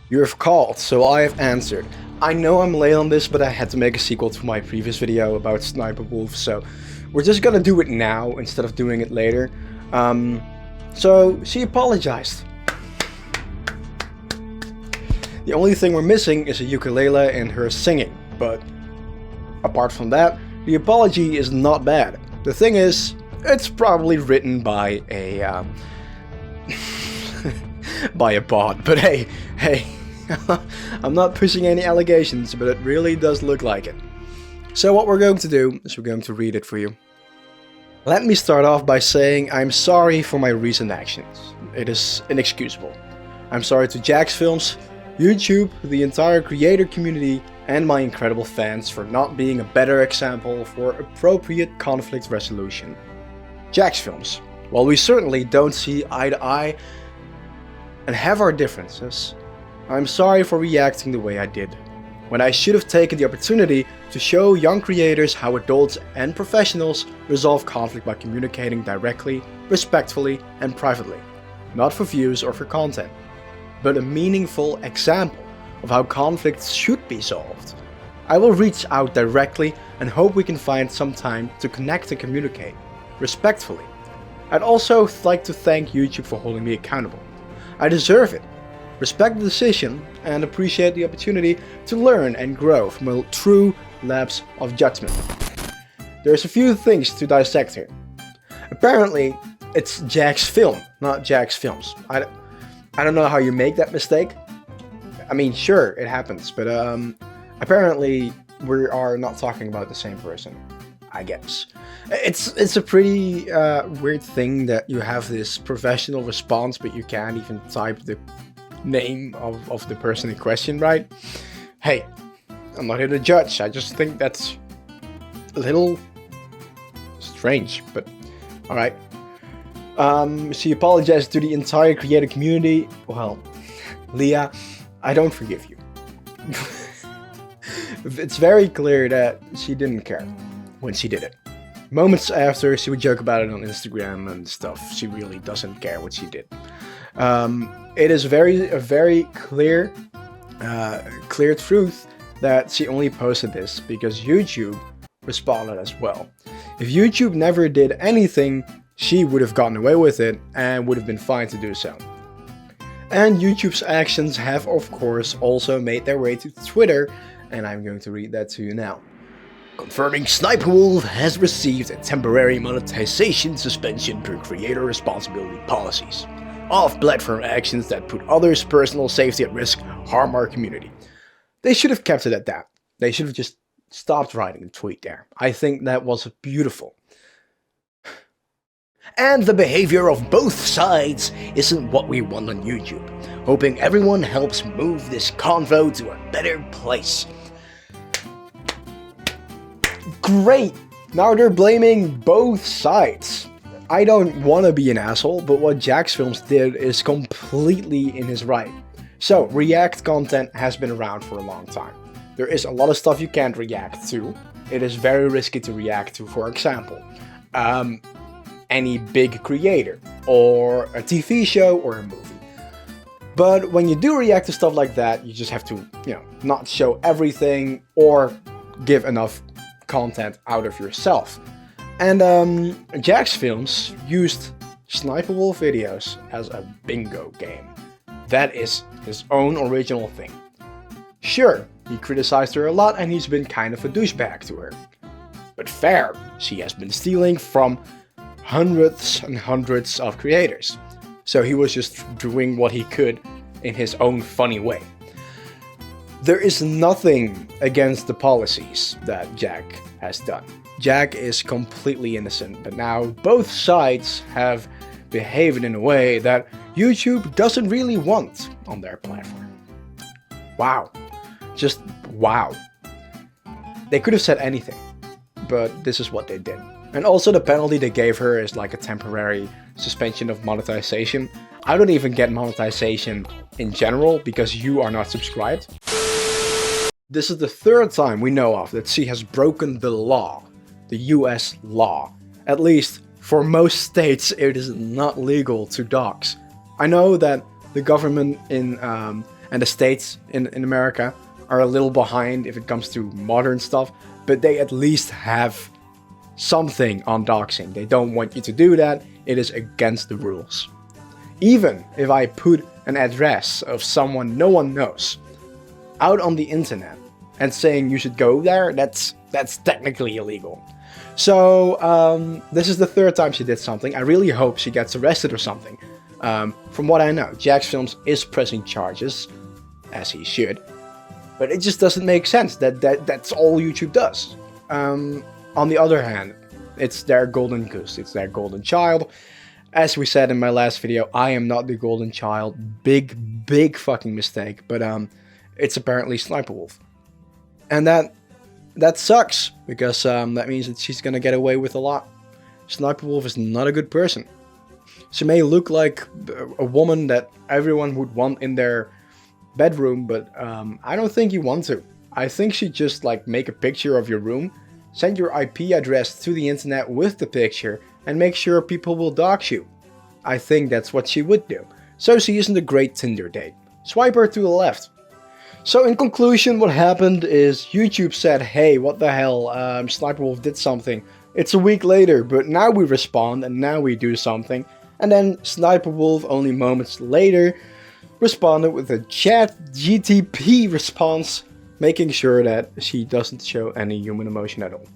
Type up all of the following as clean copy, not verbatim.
You have called, so I have answered. I know I'm late on this, but I had to make a sequel to my previous video about Sniperwolf, so we're just gonna do it now instead of doing it later. So she apologized. The only thing we're missing is a ukulele and her singing, but apart from that, the apology is not bad. The thing is, it's probably written by a by a bot, but hey, I'm not pushing any allegations, but it really does look like it. So what we're going to do is we're going to read it for you. Let me start off by saying I'm sorry for my recent actions. It is inexcusable. I'm sorry to Jacksfilms, YouTube, the entire creator community, and my incredible fans for not being a better example for appropriate conflict resolution. Jacksfilms, while we certainly don't see eye to eye and have our differences, I'm sorry for reacting the way I did, when I should have taken the opportunity to show young creators how adults and professionals resolve conflict by communicating directly, respectfully, and privately, not for views or for content, but a meaningful example of how conflicts should be solved. I will reach out directly and hope we can find some time to connect and communicate, respectfully. I'd also like to thank YouTube for holding me accountable. I deserve it. Respect the decision and appreciate the opportunity to learn and grow from a true lapse of judgment. There's a few things to dissect here. Apparently, it's Jack's film, not Jacksfilms. I don't know how you make that mistake. I mean, sure, it happens, but apparently we are not talking about the same person, I guess. It's a pretty weird thing that you have this professional response, but you can't even type the name of the person in question, right? Hey, I'm not here to judge, I just think that's a little strange, but alright. She apologized to the entire creator community. Well, Leah, I don't forgive you. It's very clear that she didn't care when she did it. Moments after, she would joke about it on Instagram and stuff. She really doesn't care what she did. It is a very clear truth that she only posted this because YouTube responded as well. If YouTube never did anything, she would have gotten away with it and would have been fine to do so. And YouTube's actions have of course also made their way to Twitter, and I'm going to read that to you now. Confirming Sniperwolf has received a temporary monetization suspension per creator responsibility policies. Off-platform actions that put others' personal safety at risk harm our community. They should have kept it at that. They should have just stopped writing the tweet there. I think that was beautiful. And the behavior of both sides isn't what we want on YouTube. Hoping everyone helps move this convo to a better place. Great! Now they're blaming both sides. I don't want to be an asshole, but what Jacksfilms did is completely in his right. So, React content has been around for a long time. There is a lot of stuff you can't react to. It is very risky to react to, for example, any big creator, or a TV show, or a movie. But when you do react to stuff like that, you just have to, not show everything or give enough content out of yourself. And Jacksfilms used Sniperwolf videos as a bingo game. That is his own original thing. Sure, he criticized her a lot and he's been kind of a douchebag to her. But fair, she has been stealing from hundreds and hundreds of creators. So he was just doing what he could in his own funny way. There is nothing against the policies that Jack has done. Jack is completely innocent, but now both sides have behaved in a way that YouTube doesn't really want on their platform. Wow. Just wow. They could have said anything, but this is what they did. And also the penalty they gave her is like a temporary suspension of monetization. I don't even get monetization in general because you are not subscribed. This is the third time we know of that she has broken the law, the US law. At least for most states it is not legal to dox. I know that the government in And the states in America are a little behind if it comes to modern stuff, but they at least have something on doxing. They don't want you to do that. It is against the rules. Even if I put an address of someone no one knows out on the internet and saying you should go there, that's technically illegal. So this is the third time she did something. I really hope she gets arrested or something. From what I know, Jacksfilms is pressing charges, as he should. But it just doesn't make sense that's all YouTube does. On the other hand, it's their golden goose, it's their golden child. As we said in my last video, I am not the golden child. Big fucking mistake. But it's apparently Sniperwolf. And that sucks, because that means that she's gonna get away with a lot. Sniperwolf is not a good person. She may look like a woman that everyone would want in their bedroom, but I don't think you want to. I think she'd just like make a picture of your room, send your IP address to the internet with the picture, and make sure people will dox you. I think that's what she would do. So she isn't a great Tinder date. Swipe her to the left. So in conclusion, what happened is YouTube said, hey, what the hell, Sniperwolf did something. It's a week later, but now we respond and now we do something. And then Sniperwolf, only moments later, responded with a ChatGTP response, making sure that she doesn't show any human emotion at all.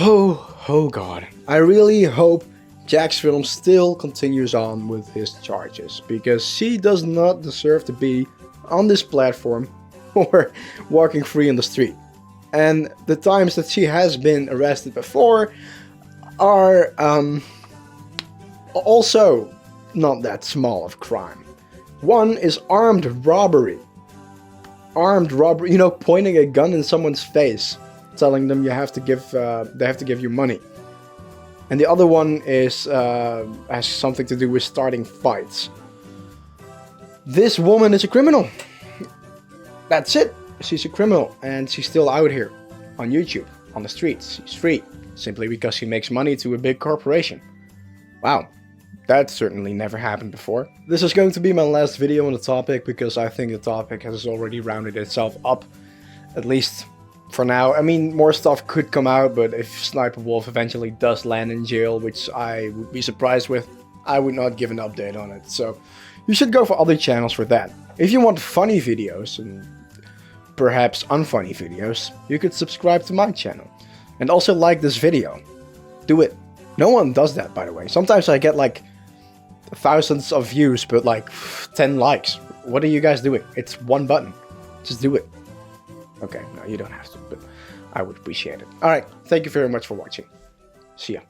Oh god. I really hope Jacksfilms still continues on with his charges, because she does not deserve to be on this platform or walking free on the street. And the times that she has been arrested before are also not that small of crime. One is armed robbery. Armed robbery, you know, pointing a gun in someone's face, telling them they have to give you money. And the other one is has something to do with starting fights. This woman is a criminal. That's it. She's a criminal, and she's still out here on YouTube, on the streets. She's free, simply because she makes money to a big corporation. Wow, that certainly never happened before. This is going to be my last video on the topic, because I think the topic has already rounded itself up, at least for now. I mean, more stuff could come out, but if Sniperwolf eventually does land in jail, which I would be surprised with, I would not give an update on it. So you should go for other channels for that. If you want funny videos and perhaps unfunny videos, you could subscribe to my channel. And also like this video. Do it. No one does that, by the way. Sometimes I get like thousands of views, but like 10 likes. What are you guys doing? It's one button. Just do it. Okay, no, you don't have to, but I would appreciate it. Alright, thank you very much for watching. See ya.